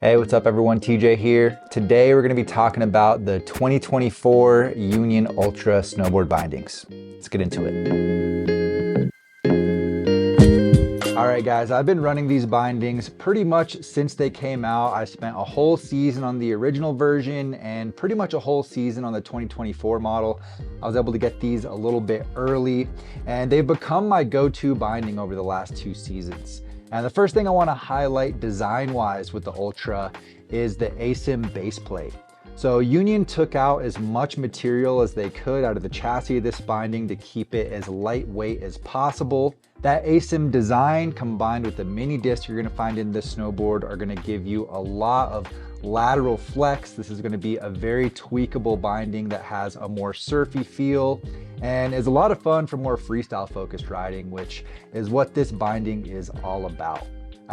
Hey, what's up everyone? TJ here. Today we're going to be talking about the 2024 Union Ultra snowboard bindings. Let's get into it. All right guys, I've been running these bindings pretty much since they came out. I spent a whole season on the original version and pretty much a whole season on the 2024 model. I was able to get these a little bit early and they've become my go-to binding over the last 2 seasons. And the first thing I want to highlight design-wise with the Ultra is the ASIM base plate. So Union took out as much material as they could out of the chassis of this binding to keep it as lightweight as possible. That ASIM design combined with the mini disc you're going to find in this snowboard are going to give you a lot of lateral flex. This is going to be a very tweakable binding that has a more surfy feel and is a lot of fun for more freestyle focused riding, which is what this binding is all about.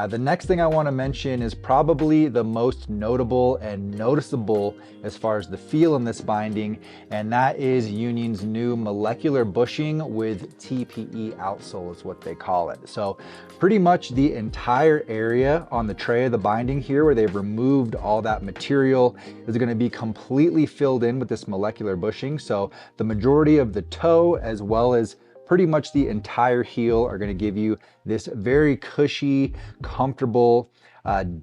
The next thing I want to mention is probably the most notable and noticeable as far as the feel in this binding, and that is Union's new molecular bushing with TPE outsole is what they call it. So pretty much the entire area on the tray of the binding here where they've removed all that material is going to be completely filled in with this molecular bushing. So the majority of the toe as well as pretty much the entire heel are going to give you this very cushy, comfortable,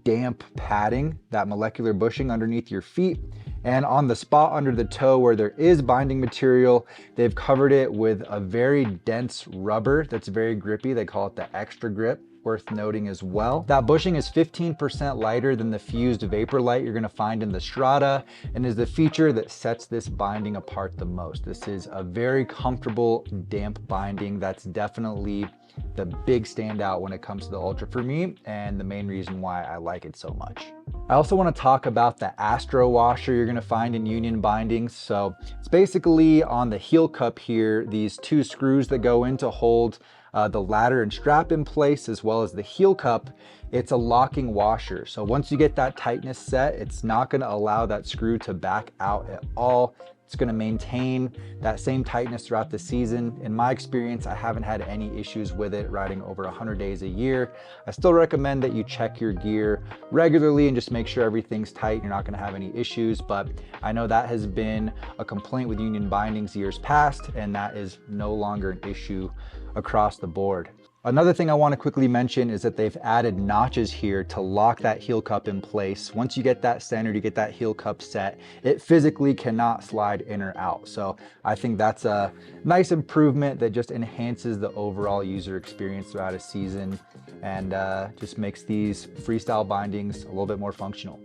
damp padding, that molecular bushing underneath your feet. And on the spot under the toe where there is binding material, they've covered it with a very dense rubber that's very grippy. They call it the extra grip. Worth noting as well. That bushing is 15% lighter than the fused vapor light you're going to find in the Strata and is the feature that sets this binding apart the most. This is a very comfortable, damp binding. That's definitely the big standout when it comes to the Ultra for me and the main reason why I like it so much. I also want to talk about the Astro Washer you're going to find in Union bindings. So it's basically on the heel cup here, these 2 screws that go in to hold the ladder and strap in place, as well as the heel cup. It's a locking washer. So once you get that tightness set, it's not going to allow that screw to back out at all. It's going to maintain that same tightness throughout the season. In my experience, I haven't had any issues with it riding over 100 days a year. I still recommend that you check your gear regularly and just make sure everything's tight. You're not going to have any issues, but I know that has been a complaint with Union bindings years past, and that is no longer an issue across the board. Another thing I want to quickly mention is that they've added notches here to lock that heel cup in place. Once you get that centered, you get that heel cup set, it physically cannot slide in or out. So I think that's a nice improvement that just enhances the overall user experience throughout a season and just makes these freestyle bindings a little bit more functional.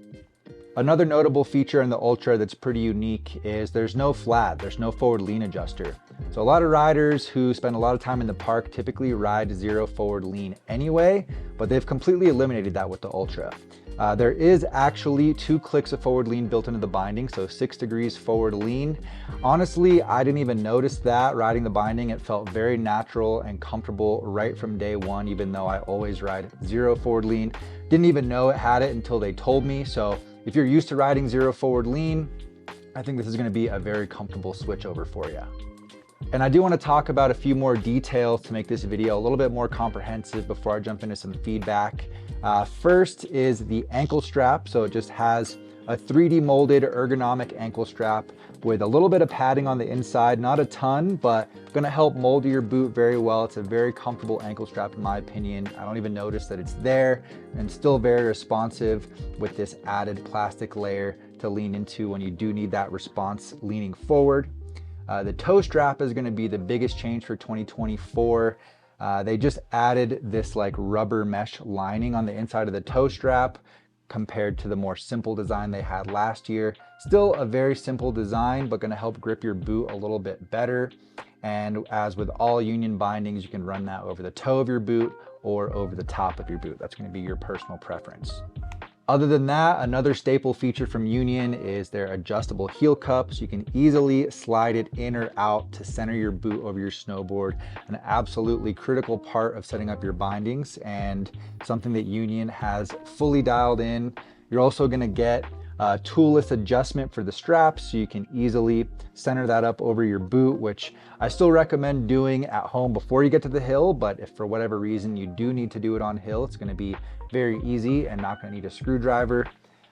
Another notable feature in the Ultra that's pretty unique is there's no flat, there's no forward lean adjuster. So a lot of riders who spend a lot of time in the park typically ride 0 forward lean anyway, but they've completely eliminated that with the Ultra. There is actually 2 clicks of forward lean built into the binding, so 6 degrees forward lean. Honestly, I didn't even notice that riding the binding. It felt very natural and comfortable right from day one, even though I always ride 0 forward lean. Didn't even know it had it until they told me. So if you're used to riding 0 forward lean, I think this is going to be a very comfortable switch over for you. And I do want to talk about a few more details to make this video a little bit more comprehensive before I jump into some feedback. First is the ankle strap. So it just has a 3D molded ergonomic ankle strap with a little bit of padding on the inside, not a ton, but gonna help mold your boot very well. It's a very comfortable ankle strap in my opinion. I don't even notice that it's there and still very responsive with this added plastic layer to lean into when you do need that response leaning forward. The toe strap is gonna be the biggest change for 2024. They just added this like rubber mesh lining on the inside of the toe strap compared to the more simple design they had last year. Still a very simple design, but gonna help grip your boot a little bit better. And as with all Union bindings, you can run that over the toe of your boot or over the top of your boot. That's gonna be your personal preference. Other than that, another staple feature from Union is their adjustable heel cup, so you can easily slide it in or out to center your boot over your snowboard. An absolutely critical part of setting up your bindings and something that Union has fully dialed in. You're also gonna get a toolless adjustment for the straps, so you can easily center that up over your boot, which I still recommend doing at home before you get to the hill, but if for whatever reason you do need to do it on hill, it's gonna be very easy and not gonna need a screwdriver.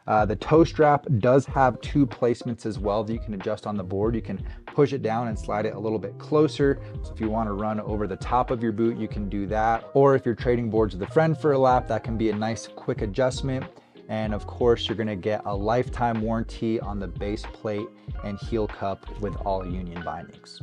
The toe strap does have 2 placements as well that you can adjust on the board. You can push it down and slide it a little bit closer. So if you want to run over the top of your boot, you can do that. Or if you're trading boards with a friend for a lap, that can be a nice quick adjustment. And of course, you're gonna get a lifetime warranty on the base plate and heel cup with all Union bindings.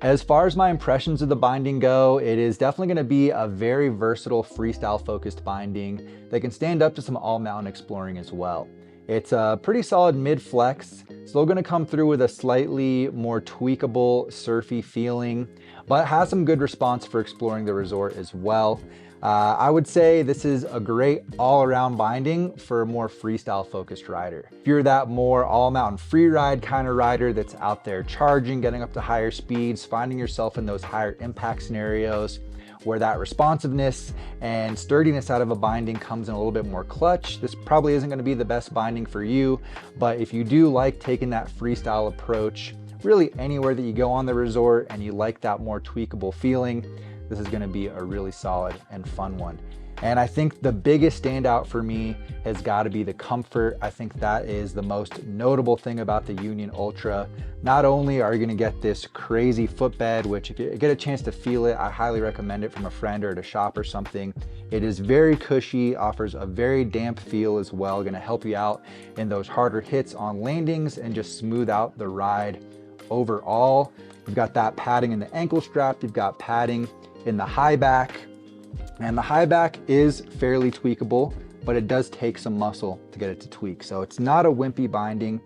As far as my impressions of the binding go, it is definitely gonna be a very versatile freestyle focused binding that can stand up to some all mountain exploring as well. It's a pretty solid mid flex, still gonna come through with a slightly more tweakable, surfy feeling, but has some good response for exploring the resort as well. I would say this is a great all-around binding for a more freestyle focused rider. If you're that more all-mountain free ride kind of rider that's out there charging, getting up to higher speeds, finding yourself in those higher impact scenarios where that responsiveness and sturdiness out of a binding comes in a little bit more clutch, this probably isn't going to be the best binding for you. But if you do like taking that freestyle approach really anywhere that you go on the resort and you like that more tweakable feeling, this is gonna be a really solid and fun one. And I think the biggest standout for me has gotta be the comfort. I think that is the most notable thing about the Union Ultra. Not only are you gonna get this crazy footbed, which if you get a chance to feel it, I highly recommend it from a friend or at a shop or something. It is very cushy, offers a very damp feel as well, gonna help you out in those harder hits on landings and just smooth out the ride overall. You've got that padding in the ankle strap, you've got padding in the high back, and the high back is fairly tweakable, but it does take some muscle to get it to tweak. So it's not a wimpy binding.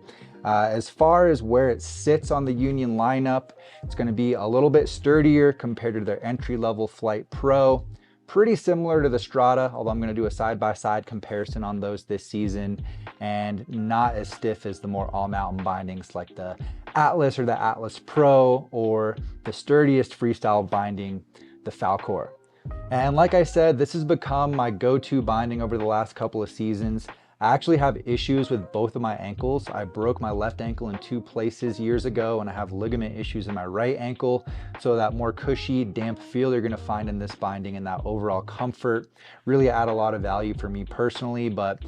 As far as where it sits on the Union lineup, it's gonna be a little bit sturdier compared to their entry-level Flight Pro. Pretty similar to the Strata, although I'm gonna do a side-by-side comparison on those this season, and not as stiff as the more all-mountain bindings like the Atlas or the Atlas Pro, or the sturdiest freestyle binding, the Falcor. And like I said, this has become my go-to binding over the last couple of seasons. I actually have issues with both of my ankles. I broke my left ankle in 2 places years ago, and I have ligament issues in my right ankle. So that more cushy, damp feel you're gonna find in this binding and that overall comfort really add a lot of value for me personally. But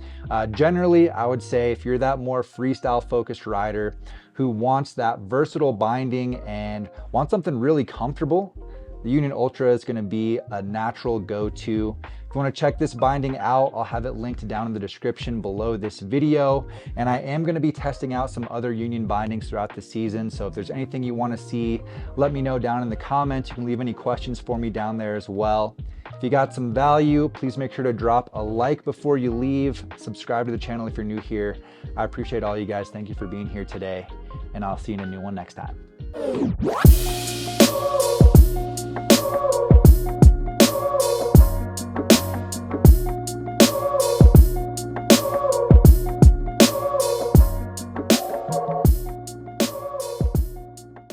generally, I would say if you're that more freestyle focused rider who wants that versatile binding and wants something really comfortable, the Union Ultra is gonna be a natural go-to. If you wanna check this binding out, I'll have it linked down in the description below this video. And I am gonna be testing out some other Union bindings throughout the season. So if there's anything you wanna see, let me know down in the comments. You can leave any questions for me down there as well. If you got some value, please make sure to drop a like before you leave. Subscribe to the channel if you're new here. I appreciate all you guys. Thank you for being here today. And I'll see you in a new one next time.